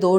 2